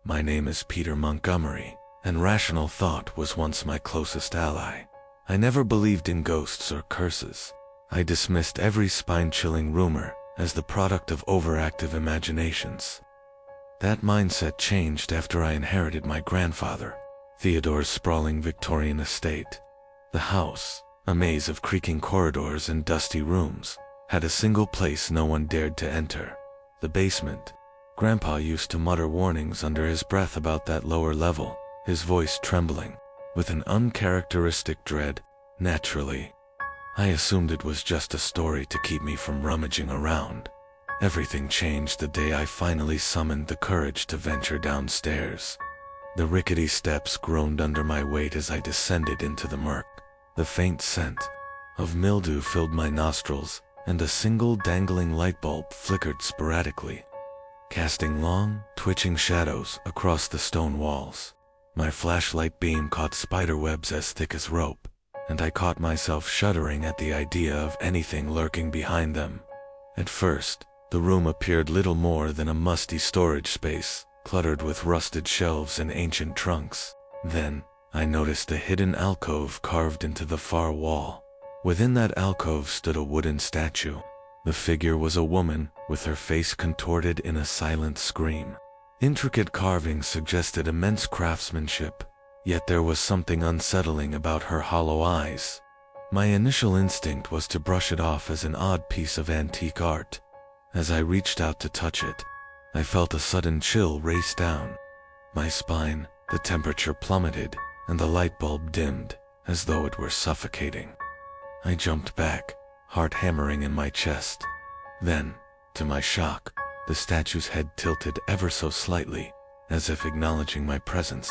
My name is Peter Montgomery, and rational thought was once my closest ally. I never believed in ghosts or curses. I dismissed every spine-chilling rumor as the product of overactive imaginations. That mindset changed after I inherited my grandfather, Theodore's sprawling Victorian estate. The house, a maze of creaking corridors and dusty rooms, had a single place no one dared to enter: the basement. Grandpa used to mutter warnings under his breath about that lower level, his voice trembling with an uncharacteristic dread. Naturally, I assumed it was just a story to keep me from rummaging around. Everything changed the day I finally summoned the courage to venture downstairs. The rickety steps groaned under my weight as I descended into the murk. The faint scent of mildew filled my nostrils, and a single dangling light bulb flickered sporadically, casting long, twitching shadows across the stone walls. My flashlight beam caught spiderwebs as thick as rope, and I caught myself shuddering at the idea of anything lurking behind them. At first, the room appeared little more than a musty storage space, cluttered with rusted shelves and ancient trunks. Then, I noticed a hidden alcove carved into the far wall. Within that alcove stood a wooden statue. The figure was a woman, with her face contorted in a silent scream. Intricate carving suggested immense craftsmanship, yet there was something unsettling about her hollow eyes. My initial instinct was to brush it off as an odd piece of antique art. As I reached out to touch it, I felt a sudden chill race down my spine. The temperature plummeted, and the light bulb dimmed, as though it were suffocating. I jumped back, heart hammering in my chest. Then, to my shock, the statue's head tilted ever so slightly, as if acknowledging my presence.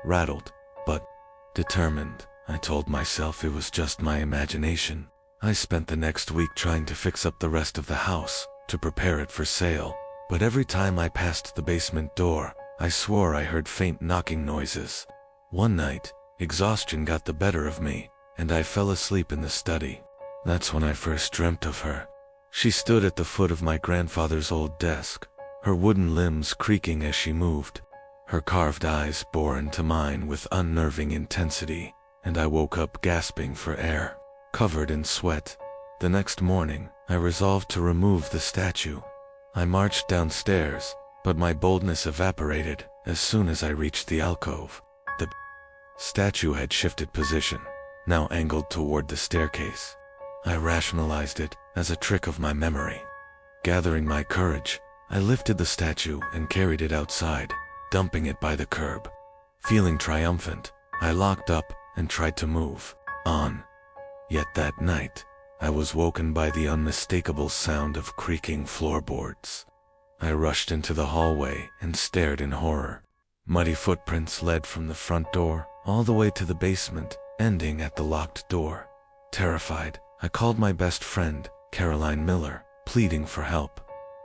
Rattled, but determined, I told myself it was just my imagination. I spent the next week trying to fix up the rest of the house, to prepare it for sale, but every time I passed the basement door, I swore I heard faint knocking noises. One night, exhaustion got the better of me, and I fell asleep in the study. That's when I first dreamt of her. She stood at the foot of my grandfather's old desk, her wooden limbs creaking as she moved. Her carved eyes bore into mine with unnerving intensity, and I woke up gasping for air, covered in sweat. The next morning, I resolved to remove the statue. I marched downstairs, but my boldness evaporated as soon as I reached the alcove. The statue had shifted position, now angled toward the staircase. I rationalized it as a trick of my memory. Gathering my courage, I lifted the statue and carried it outside, dumping it by the curb. Feeling triumphant, I locked up and tried to move on. Yet that night, I was woken by the unmistakable sound of creaking floorboards. I rushed into the hallway and stared in horror. Muddy footprints led from the front door all the way to the basement, ending at the locked door. Terrified, I called my best friend, Caroline Miller, pleading for help.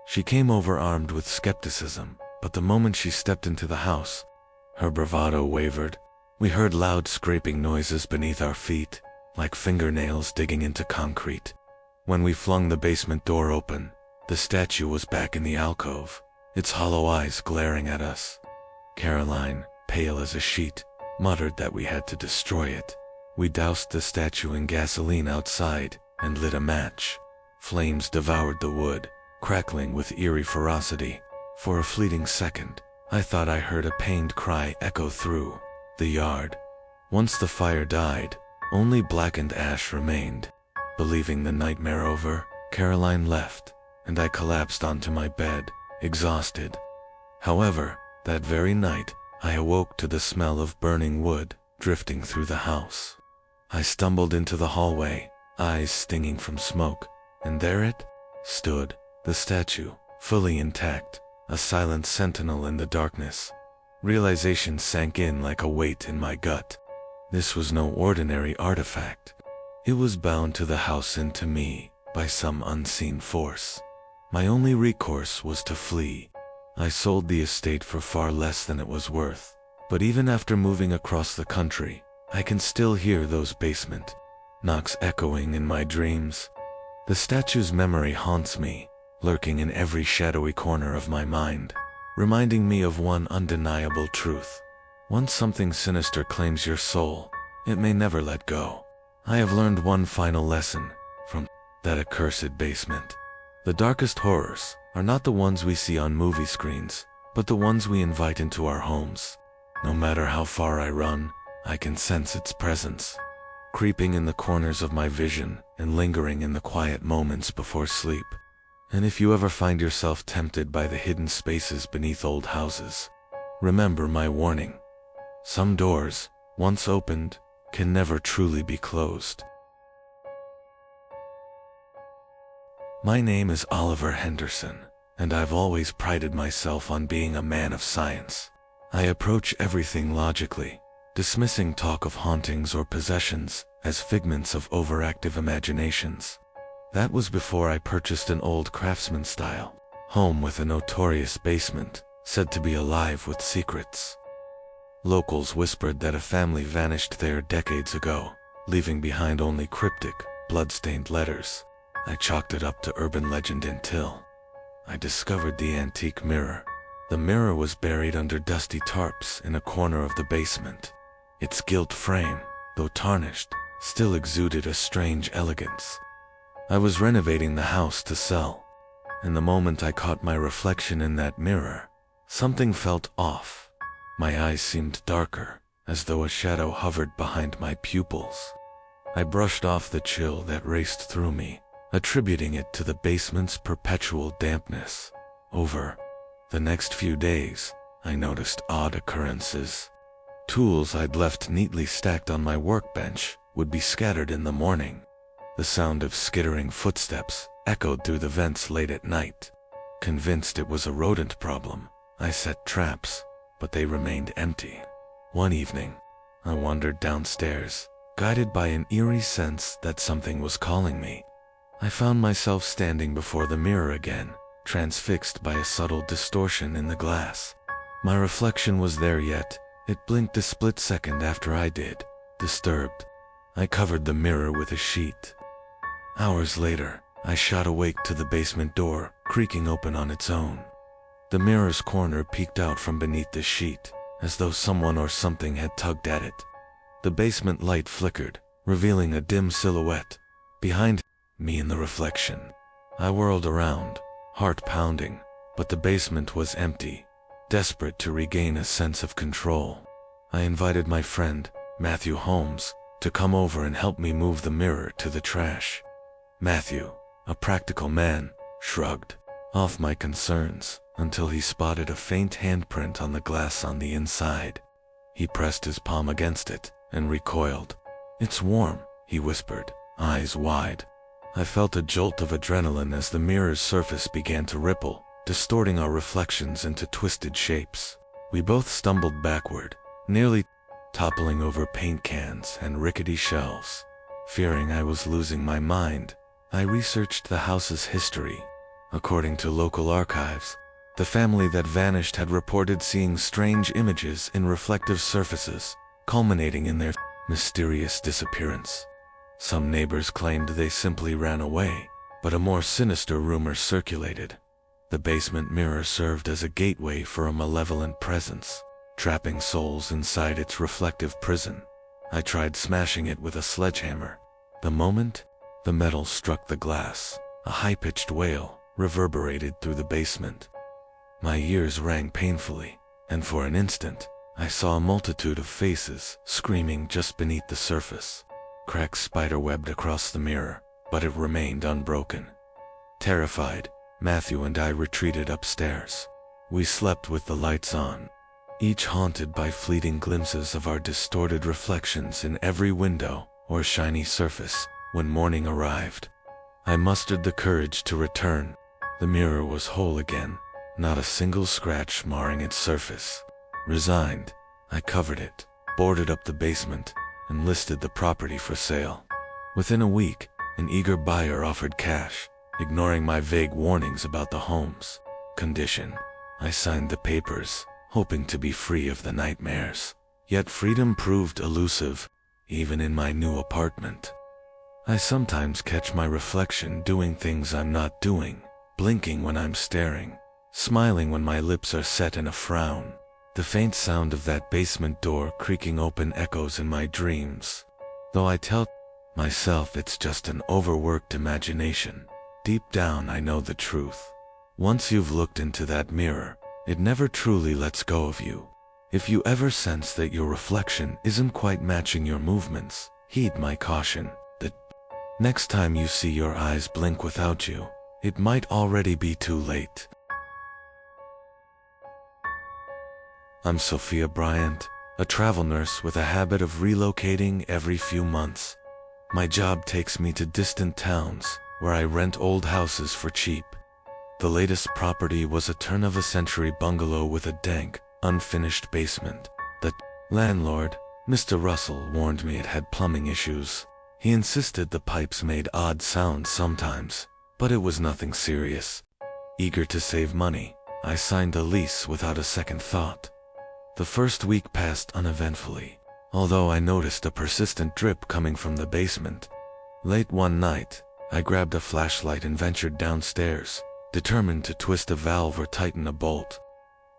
She came over armed with skepticism, but the moment she stepped into the house, her bravado wavered. We heard loud scraping noises beneath our feet, like fingernails digging into concrete. When we flung the basement door open, the statue was back in the alcove, its hollow eyes glaring at us. Caroline, pale as a sheet, muttered that we had to destroy it. We doused the statue in gasoline outside and lit a match. Flames devoured the wood, crackling with eerie ferocity. For a fleeting second, I thought I heard a pained cry echo through the yard. Once the fire died, only blackened ash remained. Believing the nightmare over, Caroline left, and I collapsed onto my bed, exhausted. However, that very night, I awoke to the smell of burning wood drifting through the house. I stumbled into the hallway, eyes stinging from smoke, and there it stood, the statue, fully intact, a silent sentinel in the darkness. Realization sank in like a weight in my gut. This was no ordinary artifact. It was bound to the house and to me by some unseen force. My only recourse was to flee. I sold the estate for far less than it was worth, but even after moving across the country, I can still hear those basement knocks echoing in my dreams. The statue's memory haunts me, lurking in every shadowy corner of my mind. reminding me of one undeniable truth. Once something sinister claims your soul, it may never let go. I have learned one final lesson from that accursed basement. The darkest horrors are not the ones we see on movie screens, but the ones we invite into our homes. No matter how far I run, I can sense its presence, creeping in the corners of my vision and lingering in the quiet moments before sleep. And if you ever find yourself tempted by the hidden spaces beneath old houses, remember my warning. Some doors, once opened, can never truly be closed. My name is Oliver Henderson, and I've always prided myself on being a man of science. I approach everything logically, dismissing talk of hauntings or possessions as figments of overactive imaginations. That was before I purchased an old craftsman-style home with a notorious basement said to be alive with secrets. Locals whispered that a family vanished there decades ago, leaving behind only cryptic, blood-stained letters. I chalked it up to urban legend until I discovered the antique mirror. The mirror was buried under dusty tarps in a corner of the basement. Its gilt frame, though tarnished, still exuded a strange elegance. I was renovating the house to sell, and the moment I caught my reflection in that mirror, something felt off. My eyes seemed darker, as though a shadow hovered behind my pupils. I brushed off the chill that raced through me, attributing it to the basement's perpetual dampness. Over the next few days, I noticed odd occurrences. Tools I'd left neatly stacked on my workbench would be scattered in the morning. The sound of skittering footsteps echoed through the vents late at night. Convinced it was a rodent problem, I set traps, but they remained empty. One evening, I wandered downstairs, guided by an eerie sense that something was calling me. I found myself standing before the mirror again, transfixed by a subtle distortion in the glass. My reflection was there yet it blinked a split second after I did. Disturbed, I covered the mirror with a sheet. Hours later, I shot awake to the basement door, creaking open on its own. The mirror's corner peeked out from beneath the sheet, as though someone or something had tugged at it. The basement light flickered, revealing a dim silhouette behind me in the reflection. I whirled around, heart pounding, but the basement was empty. Desperate to regain a sense of control, I invited my friend, Matthew Holmes, to come over and help me move the mirror to the trash. Matthew, a practical man, shrugged off my concerns until he spotted a faint handprint on the glass on the inside. He pressed his palm against it and recoiled. "It's warm," he whispered, eyes wide. I felt a jolt of adrenaline as the mirror's surface began to ripple, distorting our reflections into twisted shapes. We both stumbled backward, nearly toppling over paint cans and rickety shelves. Fearing I was losing my mind, I researched the house's history. According to local archives, the family that vanished had reported seeing strange images in reflective surfaces, culminating in their mysterious disappearance. Some neighbors claimed they simply ran away, but a more sinister rumor circulated. The basement mirror served as a gateway for a malevolent presence, trapping souls inside its reflective prison. I tried smashing it with a sledgehammer. The moment the metal struck the glass, a high-pitched wail reverberated through the basement. My ears rang painfully, and for an instant, I saw a multitude of faces screaming just beneath the surface. Cracks spiderwebbed across the mirror, but it remained unbroken. Terrified, Matthew and I retreated upstairs. We slept with the lights on, each haunted by fleeting glimpses of our distorted reflections in every window or shiny surface. When morning arrived, I mustered the courage to return. The mirror was whole again, not a single scratch marring its surface. Resigned, I covered it, boarded up the basement, and listed the property for sale. Within a week, an eager buyer offered cash. Ignoring my vague warnings about the home's condition, I signed the papers, hoping to be free of the nightmares. Yet freedom proved elusive, even in my new apartment. I sometimes catch my reflection doing things I'm not doing, blinking when I'm staring, smiling when my lips are set in a frown. The faint sound of that basement door creaking open echoes in my dreams. Though I tell myself it's just an overworked imagination, deep down I know the truth. Once you've looked into that mirror, it never truly lets go of you. If you ever sense that your reflection isn't quite matching your movements, heed my caution that next time you see your eyes blink without you, it might already be too late. I'm Sophia Bryant, a travel nurse with a habit of relocating every few months. My job takes me to distant towns where I rent old houses for cheap. The latest property was a turn-of-a-century bungalow with a dank, unfinished basement. The landlord, Mr. Russell, warned me it had plumbing issues. He insisted the pipes made odd sounds sometimes, but it was nothing serious. Eager to save money, I signed the lease without a second thought. The first week passed uneventfully, although I noticed a persistent drip coming from the basement. Late one night, I grabbed a flashlight and ventured downstairs, determined to twist a valve or tighten a bolt.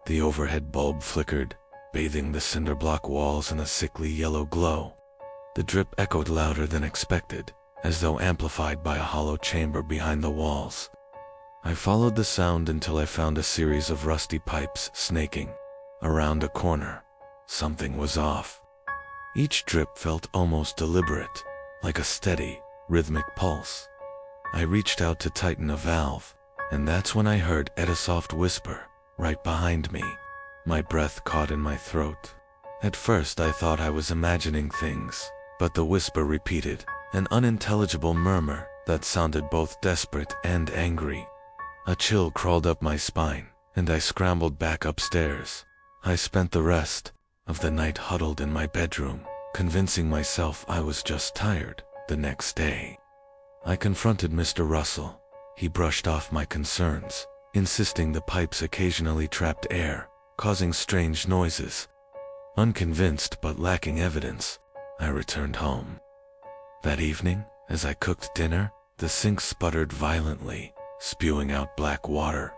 The overhead bulb flickered, bathing the cinder block walls in a sickly yellow glow. The drip echoed louder than expected, as though amplified by a hollow chamber behind the walls. I followed the sound until I found a series of rusty pipes snaking around a corner. Something was off. Each drip felt almost deliberate, like a steady, rhythmic pulse. I reached out to tighten a valve, and that's when I heard a soft whisper right behind me. My breath caught in my throat. At first I thought I was imagining things, but the whisper repeated, an unintelligible murmur that sounded both desperate and angry. A chill crawled up my spine, and I scrambled back upstairs. I spent the rest of the night huddled in my bedroom, convincing myself I was just tired. The next day, I confronted Mr. Russell. He brushed off my concerns, insisting the pipes occasionally trapped air, causing strange noises. Unconvinced but lacking evidence, I returned home. That evening, as I cooked dinner, the sink sputtered violently, spewing out black water.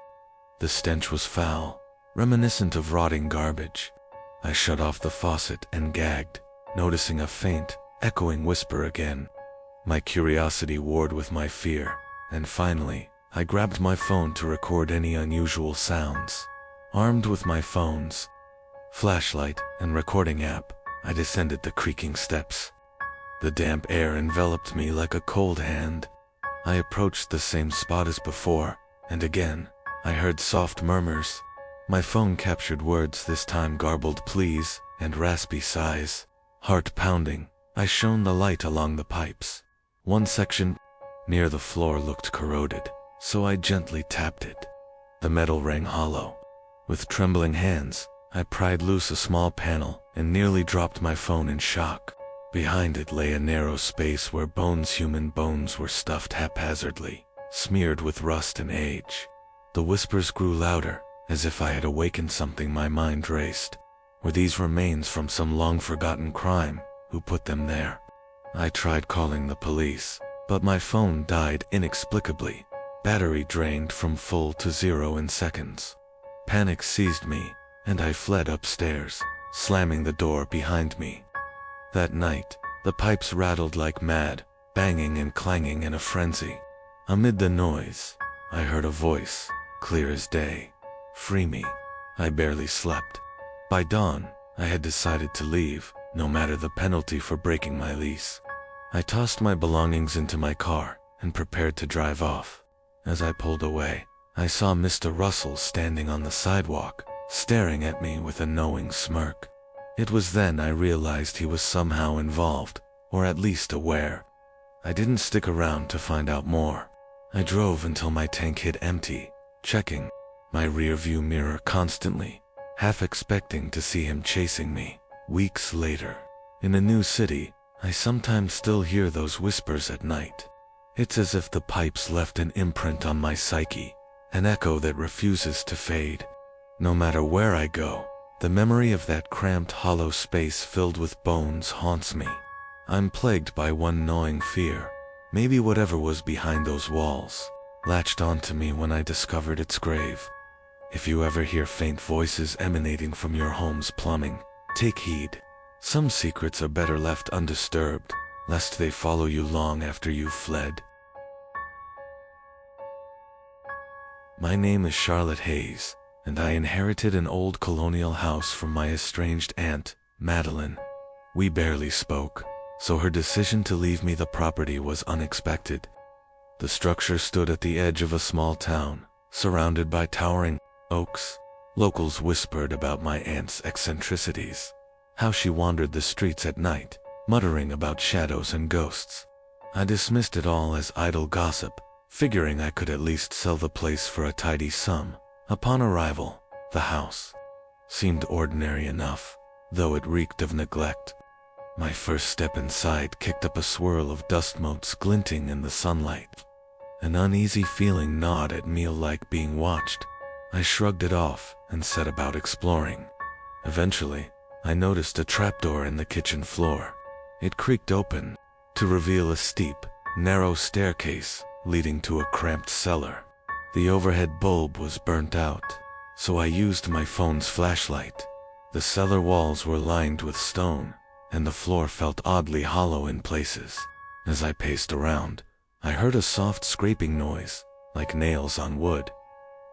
The stench was foul, reminiscent of rotting garbage. I shut off the faucet and gagged, noticing a faint, echoing whisper again. My curiosity warred with my fear, and finally, I grabbed my phone to record any unusual sounds. Armed with my phone's flashlight and recording app, I descended the creaking steps. The damp air enveloped me like a cold hand. I approached the same spot as before, and again, I heard soft murmurs. My phone captured words, this time garbled pleas and raspy sighs. Heart pounding, I shone the light along the pipes. One section near the floor looked corroded, so I gently tapped it. The metal rang hollow. With trembling hands, I pried loose a small panel and nearly dropped my phone in shock. Behind it lay a narrow space where human bones were stuffed haphazardly, smeared with rust and age. The whispers grew louder, as if I had awakened something. My mind raced. Were these remains from some long-forgotten crime? Who put them there? I tried calling the police, but my phone died inexplicably. Battery drained from full to zero in seconds. Panic seized me, and I fled upstairs, slamming the door behind me. That night, the pipes rattled like mad, banging and clanging in a frenzy. Amid the noise, I heard a voice, clear as day. Free me. I barely slept. By dawn, I had decided to leave, no matter the penalty for breaking my lease. I tossed my belongings into my car and prepared to drive off. As I pulled away, I saw Mr. Russell standing on the sidewalk, staring at me with a knowing smirk. It was then I realized he was somehow involved, or at least aware. I didn't stick around to find out more. I drove until my tank hit empty, checking my rearview mirror constantly, half expecting to see him chasing me. Weeks later, in a new city, I sometimes still hear those whispers at night. It's as if the pipes left an imprint on my psyche, an echo that refuses to fade. No matter where I go, the memory of that cramped hollow space filled with bones haunts me. I'm plagued by one gnawing fear. Maybe whatever was behind those walls latched onto me when I discovered its grave. If you ever hear faint voices emanating from your home's plumbing, take heed. Some secrets are better left undisturbed, lest they follow you long after you've fled. My name is Charlotte Hayes, and I inherited an old colonial house from my estranged aunt, Madeline. We barely spoke, so her decision to leave me the property was unexpected. The structure stood at the edge of a small town, surrounded by towering oaks. Locals whispered about my aunt's eccentricities, how she wandered the streets at night, muttering about shadows and ghosts. I dismissed it all as idle gossip, figuring I could at least sell the place for a tidy sum. Upon arrival, the house seemed ordinary enough, though it reeked of neglect. My first step inside kicked up a swirl of dust motes glinting in the sunlight. An uneasy feeling gnawed at me like being watched. I shrugged it off and set about exploring. Eventually, I noticed a trapdoor in the kitchen floor. It creaked open to reveal a steep, narrow staircase leading to a cramped cellar. The overhead bulb was burnt out, so I used my phone's flashlight. The cellar walls were lined with stone, and the floor felt oddly hollow in places. As I paced around, I heard a soft scraping noise, like nails on wood.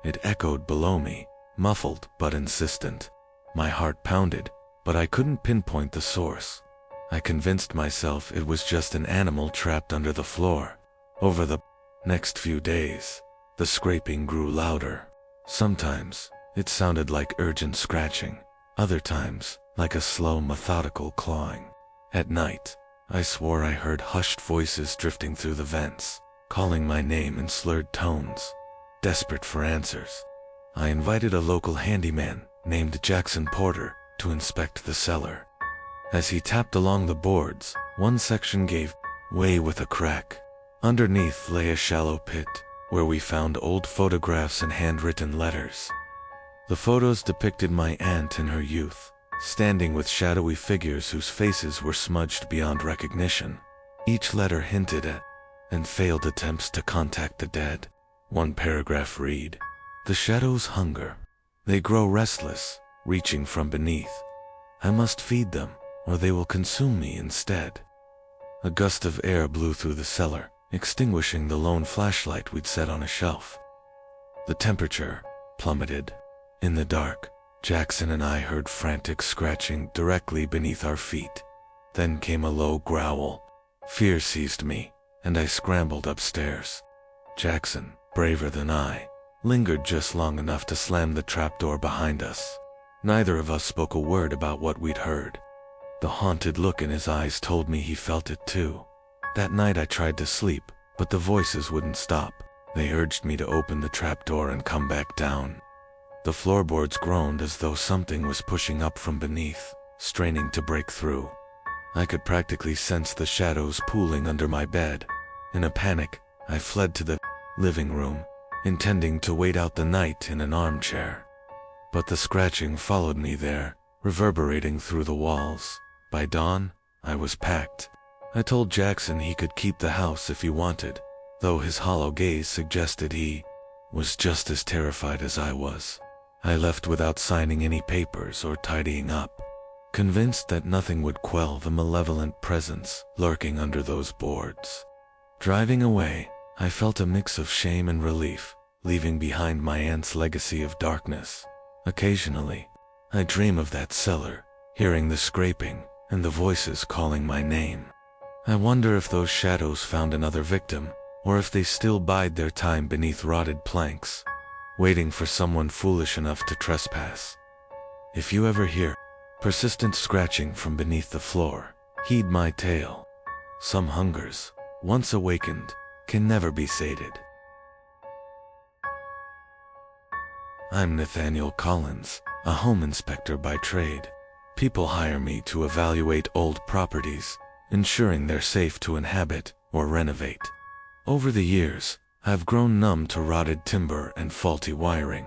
It echoed below me, muffled but insistent. My heart pounded, but I couldn't pinpoint the source. I convinced myself it was just an animal trapped under the floor. Over the next few days, the scraping grew louder. Sometimes, it sounded like urgent scratching. Other times, like a slow, methodical clawing. At night, I swore I heard hushed voices drifting through the vents, calling my name in slurred tones. Desperate for answers, I invited a local handyman named Jackson Porter to inspect the cellar. As he tapped along the boards, one section gave way with a crack. Underneath lay a shallow pit, where we found old photographs and handwritten letters. The photos depicted my aunt in her youth, standing with shadowy figures whose faces were smudged beyond recognition. Each letter hinted at and failed attempts to contact the dead. One paragraph read, "The shadows hunger. They grow restless, reaching from beneath. I must feed them, or they will consume me instead." A gust of air blew through the cellar, extinguishing the lone flashlight we'd set on a shelf. The temperature plummeted. In the dark, Jackson and I heard frantic scratching directly beneath our feet. Then came a low growl. Fear seized me, and I scrambled upstairs. Jackson, braver than I, lingered just long enough to slam the trapdoor behind us. Neither of us spoke a word about what we'd heard. The haunted look in his eyes told me he felt it too. That night I tried to sleep, but the voices wouldn't stop. They urged me to open the trapdoor and come back down. The floorboards groaned as though something was pushing up from beneath, straining to break through. I could practically sense the shadows pooling under my bed. In a panic, I fled to the living room, intending to wait out the night in an armchair. But the scratching followed me there, reverberating through the walls. By dawn, I was packed. I told Jackson he could keep the house if he wanted, though his hollow gaze suggested he was just as terrified as I was. I left without signing any papers or tidying up, convinced that nothing would quell the malevolent presence lurking under those boards. Driving away, I felt a mix of shame and relief, leaving behind my aunt's legacy of darkness. Occasionally, I dream of that cellar, hearing the scraping and the voices calling my name. I wonder if those shadows found another victim, or if they still bide their time beneath rotted planks, waiting for someone foolish enough to trespass. If you ever hear persistent scratching from beneath the floor, heed my tale. Some hungers, once awakened, can never be sated. I'm Nathaniel Collins, a home inspector by trade. People hire me to evaluate old properties, ensuring they're safe to inhabit or renovate. Over the years, I've grown numb to rotted timber and faulty wiring,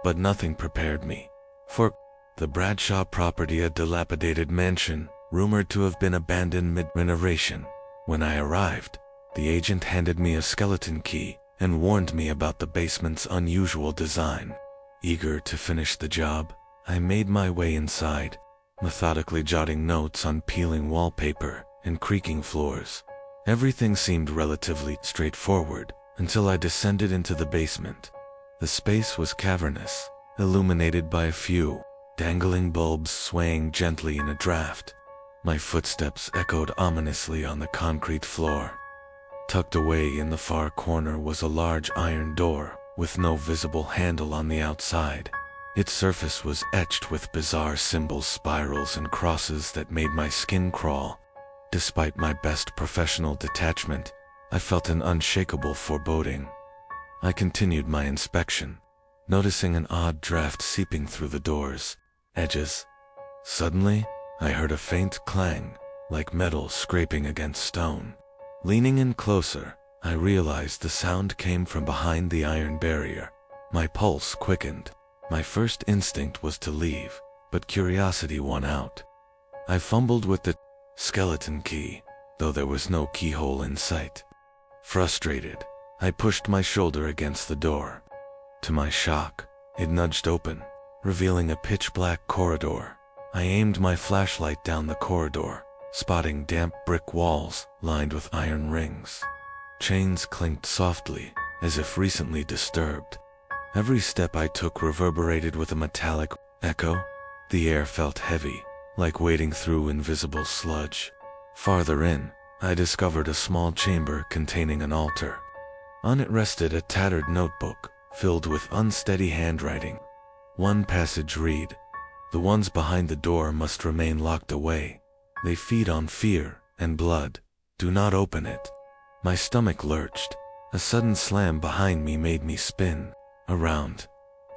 but nothing prepared me for the Bradshaw property, a dilapidated mansion, rumored to have been abandoned mid-renovation. When I arrived, the agent handed me a skeleton key and warned me about the basement's unusual design. Eager to finish the job, I made my way inside, methodically jotting notes on peeling wallpaper and creaking floors. Everything seemed relatively straightforward until I descended into the basement. The space was cavernous, illuminated by a few dangling bulbs swaying gently in a draft. My footsteps echoed ominously on the concrete floor. Tucked away in the far corner was a large iron door with no visible handle on the outside. Its surface was etched with bizarre symbols, spirals, and crosses that made my skin crawl. Despite my best professional detachment, I felt an unshakable foreboding. I continued my inspection, noticing an odd draft seeping through the door's edges. Suddenly, I heard a faint clang, like metal scraping against stone. Leaning in closer, I realized the sound came from behind the iron barrier. My pulse quickened. My first instinct was to leave, but curiosity won out. I fumbled with the skeleton key, though there was no keyhole in sight. Frustrated, I pushed my shoulder against the door. To my shock, it nudged open, revealing a pitch-black corridor. I aimed my flashlight down the corridor, spotting damp brick walls lined with iron rings. Chains clinked softly, as if recently disturbed. Every step I took reverberated with a metallic echo. The air felt heavy, like wading through invisible sludge. Farther in, I discovered a small chamber containing an altar. On it rested a tattered notebook, filled with unsteady handwriting. One passage read, "The ones behind the door must remain locked away. They feed on fear and blood. Do not open it." My stomach lurched. A sudden slam behind me made me spin around.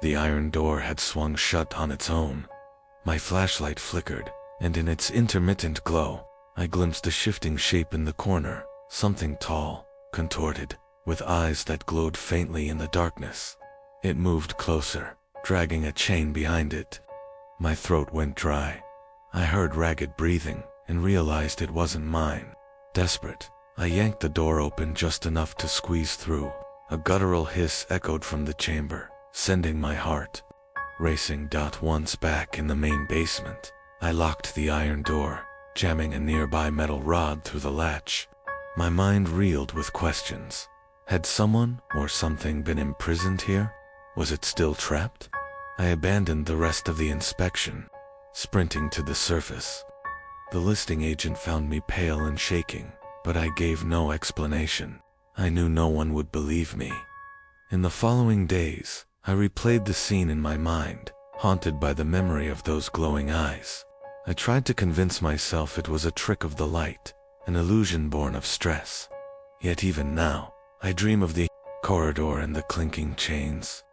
The iron door had swung shut on its own. My flashlight flickered, and in its intermittent glow, I glimpsed a shifting shape in the corner, something tall, contorted, with eyes that glowed faintly in the darkness. It moved closer, dragging a chain behind it. My throat went dry. I heard ragged breathing and realized it wasn't mine. Desperate, I yanked the door open just enough to squeeze through. A guttural hiss echoed from the chamber, sending my heart racing. Once back in the main basement, I locked the iron door, jamming a nearby metal rod through the latch. My mind reeled with questions. Had someone or something been imprisoned here? Was it still trapped? I abandoned the rest of the inspection, sprinting to the surface. The listing agent found me pale and shaking, but I gave no explanation. I knew no one would believe me. In the following days, I replayed the scene in my mind, haunted by the memory of those glowing eyes. I tried to convince myself it was a trick of the light, an illusion born of stress. Yet even now, I dream of the corridor and the clinking chains.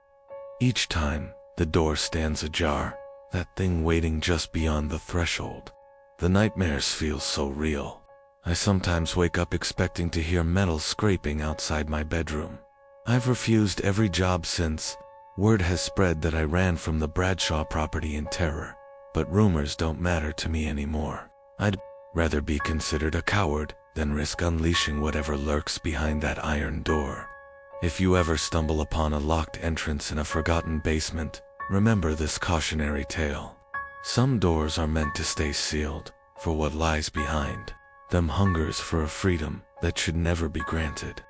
Each time, the door stands ajar, that thing waiting just beyond the threshold. The nightmares feel so real. I sometimes wake up expecting to hear metal scraping outside my bedroom. I've refused every job since. Word has spread that I ran from the Bradshaw property in terror, but rumors don't matter to me anymore. I'd rather be considered a coward than risk unleashing whatever lurks behind that iron door. If you ever stumble upon a locked entrance in a forgotten basement, remember this cautionary tale. Some doors are meant to stay sealed, for what lies behind them hungers for a freedom that should never be granted.